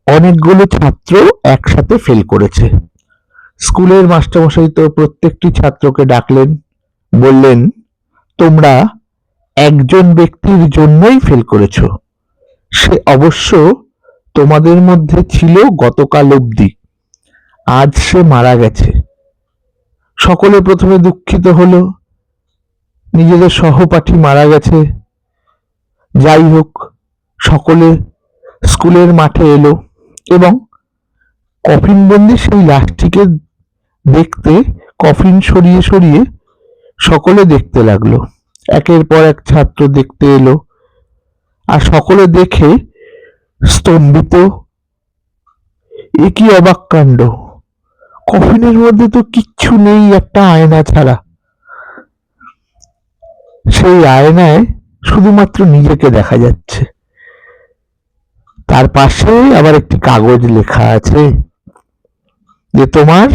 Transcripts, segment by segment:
অনেকগুলো ছাত্র একসাথে ফেল করেছে। স্কুলের মাস্টারমশাই তো প্রত্যেকটি ছাত্রকে ডাকলেন, বললেন, তোমরা একজন ব্যক্তির জন্যই ফেল করেছো। সে অবশ্য তোমাদের মধ্যে ছিল গতকাল অবধি, আজ সে মারা গেছে। সকলে প্রথমে দুঃখিত হলো, নিজেদের সহপাঠী মারা গেছে। যাই হোক, সকলে স্কুলের মাঠে এলো এবং কফিনবন্দি সেই লাশটিকে দেখতে কফিন সরিয়ে সরিয়ে সকলে দেখতে লাগলো। একের পর এক ছাত্র দেখতে এলো, আর সকলে দেখে স্তম্ভিত। এ কি অবাক কাণ্ড! কফিনের মধ্যে তো কিচ্ছু নেই, একটা আয়না ছাড়া। সেই আয়নায় শুধুমাত্র নিজেকে দেখা যাচ্ছে। তার পাশে আবার একটি কাগজ লেখা আছে যে তোমার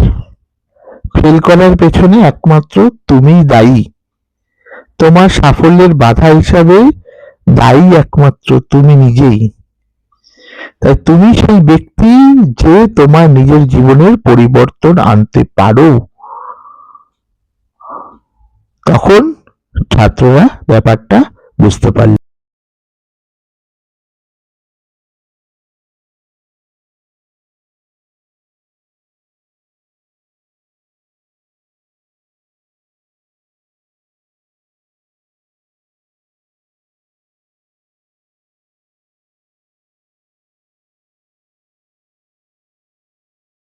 ফেল করার পেছনে একমাত্র তুমিই দায়ী। তোমার সাফল্যের বাধা হিসাবে দায়ী একমাত্র তুমি নিজেই। তাই তুমি সেই ব্যক্তি যে তোমার নিজের জীবনের পরিবর্তন আনতে পারো। তখন ছাত্ররা ব্যাপারটা বুঝতে পারল।